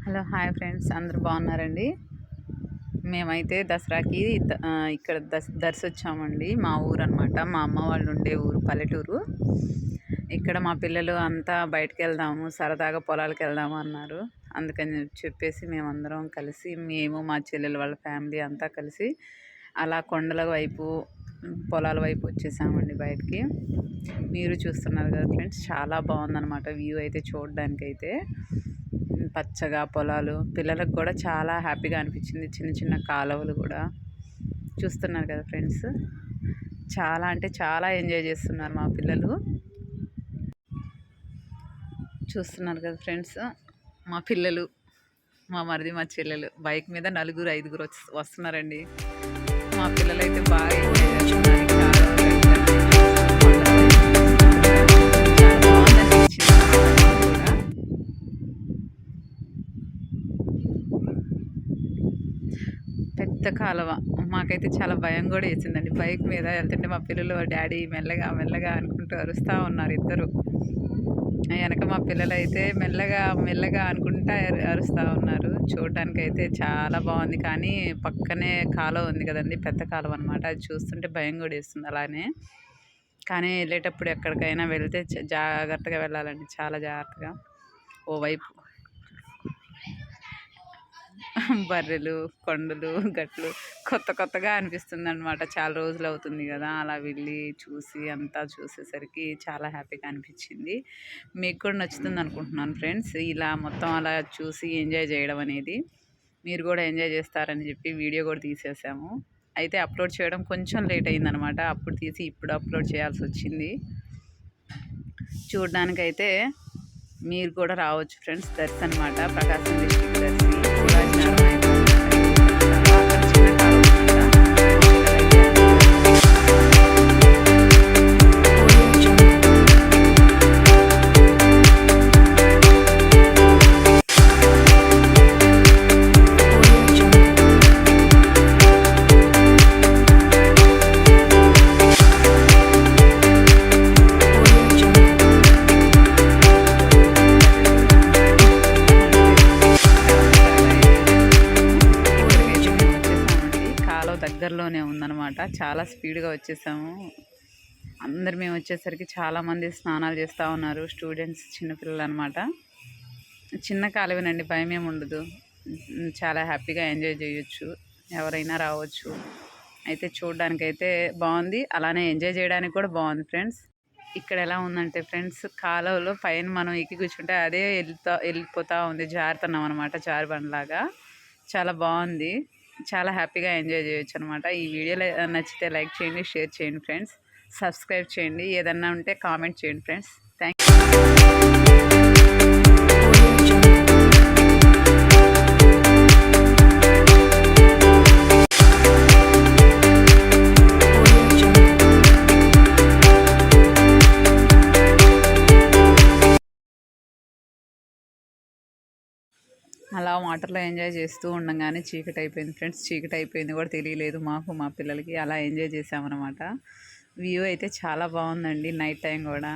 Hello hi friends, అందరూ బాగున్నారండి. మేమైతే దసరాకి ఇక్కడ దర్శి వచ్చామండి. మా ఊరు అనమాట, మా అమ్మ వాళ్ళు ఉండే ఊరు, పల్లెటూరు. ఇక్కడ మా పిల్లలు అంతా బయటకు వెళ్దాము, సరదాగా పొలాలకు వెళ్దాము అన్నారు. అందుకని చెప్పేసి మేమందరం కలిసి, మేము మా చెల్లెలు వాళ్ళ ఫ్యామిలీ అంతా కలిసి అలా కొండల వైపు, పొలాల వైపు వచ్చేసామండి బయటికి. మీరు చూస్తున్నారు కదా ఫ్రెండ్స్, చాలా బాగుందన్నమాట వ్యూ అయితే చూడడానికైతే. పచ్చగా పొలాలు, పిల్లలకు కూడా చాలా హ్యాపీగా అనిపించింది. చిన్న చిన్న కాలువలు కూడా చూస్తున్నారు కదా ఫ్రెండ్స్. చాలా అంటే చాలా ఎంజాయ్ చేస్తున్నారు మా పిల్లలు. చూస్తున్నారు కదా ఫ్రెండ్స్, మా పిల్లలు, మా మరిది, మా చెల్లెలు బైక్ మీద 4-5 వస్తున్నారండి. మా పిల్లలు అయితే బాగా ఎంజాయ్ చేస్తున్నారు. పెద్ద కాలువ, మాకైతే చాలా భయం కూడా వేసిందండి. బైక్ మీద వెళ్తుంటే మా పిల్లలు డాడీ మెల్లగా మెల్లగా అనుకుంటూ అరుస్తూ ఉన్నారు ఇద్దరు. వెనక మా పిల్లలు అయితే మెల్లగా మెల్లగా అనుకుంటా అరుస్తూ ఉన్నారు. చూడడానికి అయితే చాలా బాగుంది. కానీ పక్కనే కాలువ ఉంది కదండి, పెద్ద కాలువ అనమాట. అది చూస్తుంటే భయం కూడా వేస్తుంది అలానే. కానీ వెళ్ళేటప్పుడు ఎక్కడికైనా వెళ్తే జాగ్రత్తగా వెళ్ళాలండి, చాలా జాగ్రత్తగా. ఓవైపు బర్రెలు, కొండలు, గట్లు కొత్తగా అనిపిస్తుంది అనమాట. చాలా రోజులు అవుతుంది కదా అలా వెళ్ళి చూసి, అంతా చూసేసరికి చాలా హ్యాపీగా అనిపించింది. మీకు కూడా నచ్చుతుంది అనుకుంటున్నాను ఫ్రెండ్స్, ఇలా మొత్తం అలా చూసి ఎంజాయ్ చేయడం అనేది. మీరు కూడా ఎంజాయ్ చేస్తారని చెప్పి వీడియో కూడా తీసేసాము. అయితే అప్లోడ్ చేయడం కొంచెం లేట్ అయిందనమాట. అప్పుడు తీసి ఇప్పుడు అప్లోడ్ చేయాల్సి వచ్చింది. చూడడానికైతే మీరు కూడా రావచ్చు ఫ్రెండ్స్. దర్శి అనమాట, ప్రకాశం డిస్ట్రిక్ట్ దర్శి. దగ్గరలోనే ఉందన్నమాట. చాలా స్పీడ్గా వచ్చేసాము. అందరు మేము వచ్చేసరికి చాలామంది స్నానాలు చేస్తూ ఉన్నారు. స్టూడెంట్స్, చిన్నపిల్లలు అనమాట. చిన్న కాలువనండి, భయం ఏమి ఉండదు. చాలా హ్యాపీగా ఎంజాయ్ చేయొచ్చు, ఎవరైనా రావచ్చు. అయితే చూడడానికైతే బాగుంది, అలానే ఎంజాయ్ చేయడానికి కూడా బాగుంది ఫ్రెండ్స్. ఇక్కడ ఎలా ఉందంటే ఫ్రెండ్స్, కాలువలో పైన మనం ఎక్కి కూర్చుంటే అదే వెళ్ళిపోతూ ఉంది, జారుతున్నాం అనమాట, జారుబండలాగా. చాలా బాగుంది, చాలా హ్యాపీగా ఎంజాయ్ చేయొచ్చు అనమాట. ఈ వీడియోలో నచ్చితే లైక్ చేయండి, షేర్ చేయండి ఫ్రెండ్స్. సబ్స్క్రైబ్ చేయండి, ఏదన్నా ఉంటే కామెంట్ చేయండి ఫ్రెండ్స్. థ్యాంక్ అలా వాటర్లో ఎంజాయ్ చేస్తూ ఉండగానే చీకటి అయిపోయింది ఫ్రెండ్స్. చీకటి అయిపోయింది కూడా తెలియలేదు మాకు, మా పిల్లలకి. అలా ఎంజాయ్ చేసామన్నమాట. వ్యూ అయితే చాలా బాగుందండి, నైట్ టైం కూడా.